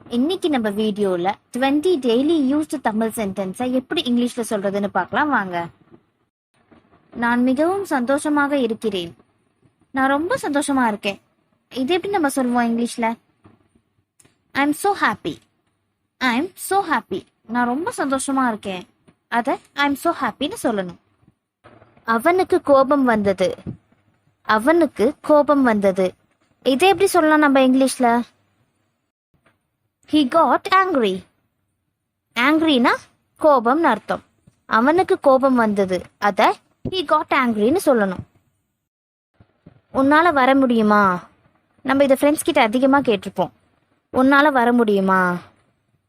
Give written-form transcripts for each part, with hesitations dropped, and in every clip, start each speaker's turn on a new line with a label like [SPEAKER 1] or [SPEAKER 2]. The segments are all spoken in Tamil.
[SPEAKER 1] இன்னைக்கு நம்ம வீடியோல 20 டெய்லி யூஸ்டு தமிழ் சென்டென்ஸை எப்படி இங்கிலீஷ்ல சொல்றதுன்னு பார்க்கலாம் வாங்க. நான் மிகவும் சந்தோஷமாக இருக்கிறேன். நான் ரொம்ப சந்தோஷமா இருக்கேன். இது எப்படி நம்ம சொல்லுவோம் இங்கிலீஷ்ல? I am so happy. I am so happy. நான் ரொம்ப சந்தோஷமா இருக்கேன். அத ஐ எம் so happyன்னு சொல்லணும். அவனுக்கு கோபம் வந்தது. அவனுக்கு கோபம் வந்தது. இதை எப்படி சொல்லலாம் நம்ம இங்கிலீஷ்ல? He got angry. Angryனா கோபம்னு அர்த்தம். அவனுக்கு கோபம் வந்தது. அத he got angryன்னு சொல்லணும். உன்னால வர முடியுமா? நம்ம இதை ஃப்ரெண்ட்ஸ் கிட்ட அதிகமா கேட்டிருப்போம். உன்னால வர முடியுமா?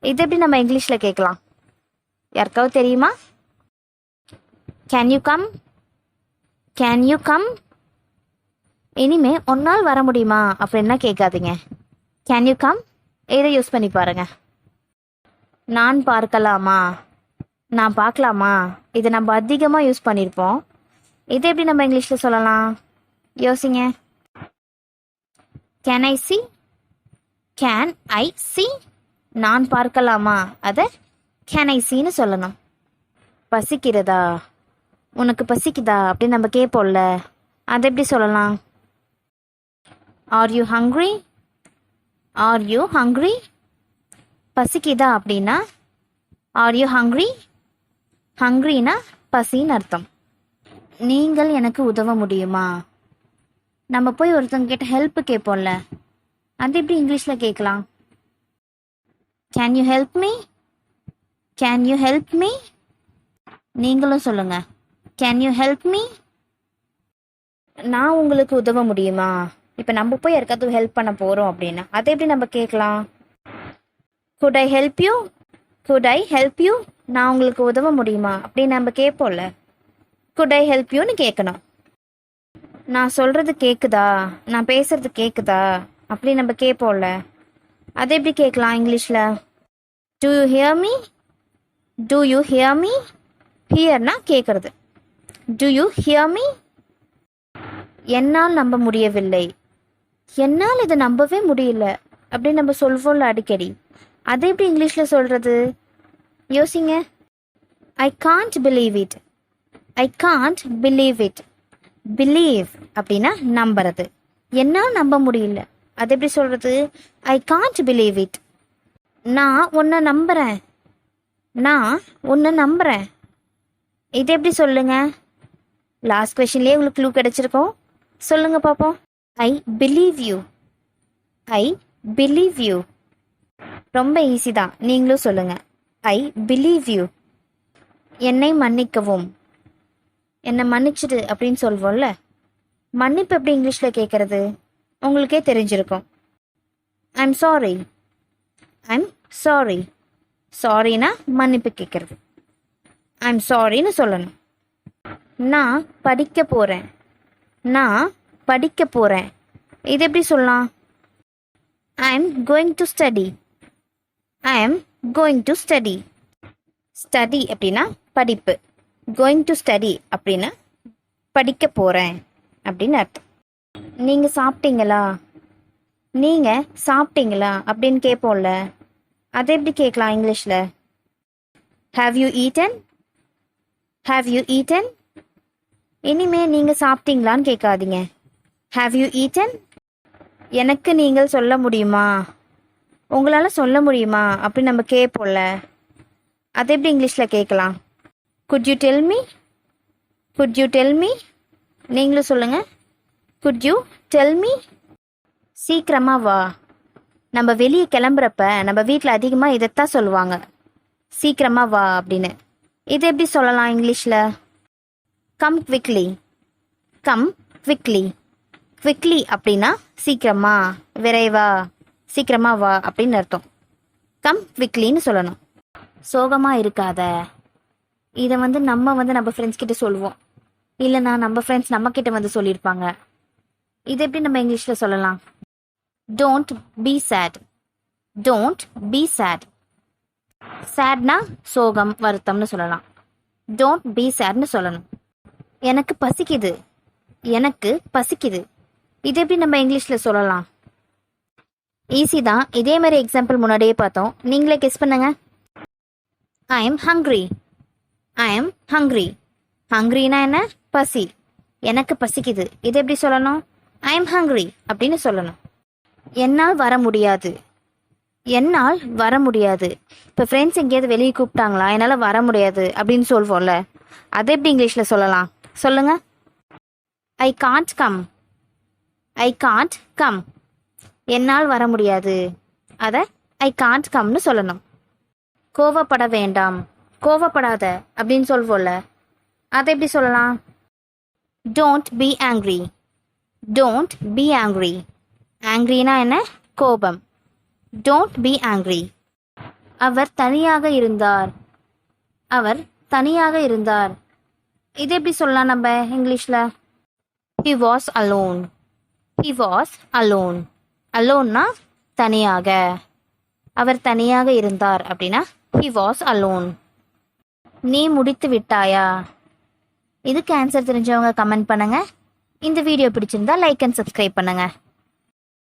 [SPEAKER 1] இது எப்படி நம்ம இங்கிலீஷ்ல கேட்கலாம்? யாருக்காவது தெரியுமா? Can you come? Can you come? இனிமே உன்னால் வர முடியுமா அப்படின்னா கேட்காதீங்க. Can you come? இதை யூஸ் பண்ணி பாருங்க. நான் பார்க்கலாமா? நான் பார்க்கலாமா? இதை நம்ம அதிகமாக யூஸ் பண்ணியிருப்போம். இதை எப்படி நம்ம இங்கிலீஷில் சொல்லலாம்? யோசிங்க. Can I C? Can I C? நான் பார்க்கலாமா? அதை கேன் ஐ சின்னு சொல்லணும். பசிக்கிறதா? உனக்கு பசிக்குதா அப்படின்னு நம்ம கேட்போம்ல, அதை எப்படி சொல்லலாம்? Are you hungry? Are you hungry? பசிக்குதா அப்படின்னா ஆர் யூ ஹங்க்ரி? ஹங்க்ரினா பசின்னு அர்த்தம். நீங்கள் எனக்கு உதவ முடியுமா? நம்ம போய் ஒருத்தவங்க கிட்ட ஹெல்ப் கேட்போம்ல, அது எப்படி இங்கிலீஷில் கேட்கலாம்? Can you help me? Can you help me? நீங்களும் சொல்லுங்க. Can you help me? நான் உங்களுக்கு உதவ முடியுமா? இப்போ நம்ம போய் யாருக்காவது ஹெல்ப் பண்ண போகிறோம் அப்படின்னா அதை எப்படி நம்ம கேட்கலாம்? Good I help you? Good I help you? நான் உங்களுக்கு உதவ முடியுமா அப்படின்னு நம்ம கேட்போம்ல, குட் ஐ ஹெல்ப் யூன்னு கேட்கணும். நான் சொல்கிறது கேட்குதா? நான் பேசுறது கேட்குதா அப்படி நம்ம கேட்போம்ல, அதை எப்படி கேட்கலாம் இங்கிலீஷில்? Do you hear me? Do you hear me? ஹியர்னா கேட்குறது. Do you hear me? என்னால் நம்ப முடியவில்லை. என்னால் இதை நம்பவே முடியல அப்படின்னு நம்ம சொல்வோம்ல அடிக்கடி, அதை எப்படி இங்கிலீஷில் சொல்கிறது? யோசிங்க. I can't believe it. I can't believe it. Believe அப்படின்னா நம்புறது. என்னால் நம்ப முடியல, அது எப்படி சொல்கிறது? I can't believe it. நான் உன்னை நம்புகிறேன். நான் உன்னை நம்புகிறேன். இது எப்படி சொல்லுங்க? லாஸ்ட் கொஷின்லேயே உங்களுக்கு க்ளூ கிடைச்சிருக்கோம். சொல்லுங்க பார்ப்போம். I believe you. I believe you. ரொம்ப ஈஸி தான், நீங்களும் சொல்லுங்க. I believe you. என்னை மன்னிக்கவும். என்னை மன்னிச்சிடு அப்படின்னு சொல்வோம்ல, மன்னிப்பு எப்படி இங்கிலீஷில் கேட்குறது? உங்களுக்கே தெரிஞ்சிருக்கும். I'm sorry. I'm sorry. சாரினா மன்னிப்பு கேட்குறது. ஐம் சாரின்னு சொல்லணும். நான் படிக்க போகிறேன். நான் படிக்க போகிறேன். இது எப்படி சொல்லலாம்? I am going to study. I am going to study. Study அப்படின்னா படிப்பு. கோயிங் டு ஸ்டடி அப்படின்னா படிக்க போகிறேன் அப்படின்னு அர்த்தம். நீங்கள் சாப்பிட்டீங்களா? நீங்கள் சாப்பிட்டீங்களா அப்படின்னு கேட்போம்ல, அதை எப்படி கேட்கலாம் இங்கிலீஷில்? Have you eaten? Have you eaten? இனிமே நீங்கள் சாப்பிட்டீங்களான்னு கேட்காதீங்க. Have you eaten? எனக்கு நீங்கள் சொல்ல முடியுமா? உங்களால் சொல்ல முடியுமா அப்படின்னு நம்ம கேட்போம்ல, அதை எப்படி இங்கிலீஷில் கேட்கலாம்? Good you tell me? Good you tell me? நீங்களும் சொல்லுங்கள். Good you tell me? சீக்கிரமாக வா. நம்ம வெளியே கிளம்புறப்ப நம்ம வீட்டில் அதிகமாக இதைத்தான் சொல்லுவாங்க, சீக்கிரமாக வா அப்படின்னு. இதை எப்படி சொல்லலாம் இங்கிலீஷில்? Come quickly. Come quickly. Quickly அப்படின்னா சீக்கிரமா, விரைவா, சீக்கிரமா வா அப்படின்னு அர்த்தம். கம் குவிக்லின்னு சொல்லணும். சோகமா இருக்காத. இதை நம்ம ஃப்ரெண்ட்ஸ் கிட்ட சொல்லுவோம், இல்லைனா நம்ம ஃப்ரெண்ட்ஸ் நம்ம கிட்ட வந்து சொல்லியிருப்பாங்க. இது எப்படி நம்ம இங்கிலீஷில் சொல்லலாம்? Don't be sad. Don't be sad. சேட்னா சோகம், வருத்தம்னு சொல்லலாம். டோன்ட் பி சேட்னு சொல்லணும். எனக்கு பசிக்குது. எனக்கு பசிக்குது. இது எப்படி நம்ம இங்கிலீஷில் சொல்லலாம்? ஈஸி தான். இதே மாதிரி எக்ஸாம்பிள் முன்னாடியே பார்த்தோம். நீங்களே கெஸ் பண்ணுங்க. I am hungry. I am hungry. ஹங்க்ரினா என்ன? பசி. எனக்கு பசிக்குது. இது எப்படி சொல்லணும்? ஐ எம் ஹங்க்ரி அப்படின்னு சொல்லணும். என்னால் வர முடியாது. என்னால் வர முடியாது. இப்போ ஃப்ரெண்ட்ஸ் எங்கேயாவது வெளியே கூப்பிட்டாங்களா, என்னால் வர முடியாது அப்படின்னு சொல்வோம்ல, அதை எப்படி இங்கிலீஷில் சொல்லலாம் சொல்லுங்க? I can't come. I can't come. என்னால் வர முடியாது. அதை ஐ காண்ட் கம்னு சொல்லணும். கோவப்பட வேண்டாம். கோவப்படாத அப்படின்னு சொல்வோம்ல, அதை எப்படி சொல்லலாம்? Don't be angry. Don't be angry. ஆங்க்ரினா என்ன? கோபம். Don't be angry. அவர் தனியாக இருந்தார். அவர் தனியாக இருந்தார். இது எப்படி சொல்லலாம் நம்ம இங்கிலீஷில்? He was alone. He was alone. அலோன்னா தனியாக. அவர் தனியாக இருந்தார் அப்படின்னா ஹி வாஸ் அலோன். நீ முடித்து விட்டாயா? இதுக்கு ஆன்சர் தெரிஞ்சவங்க கமெண்ட் பண்ணுங்க. இந்த வீடியோ பிடிச்சிருந்தா லைக் அண்ட் சப்ஸ்கிரைப் பண்ணுங்க.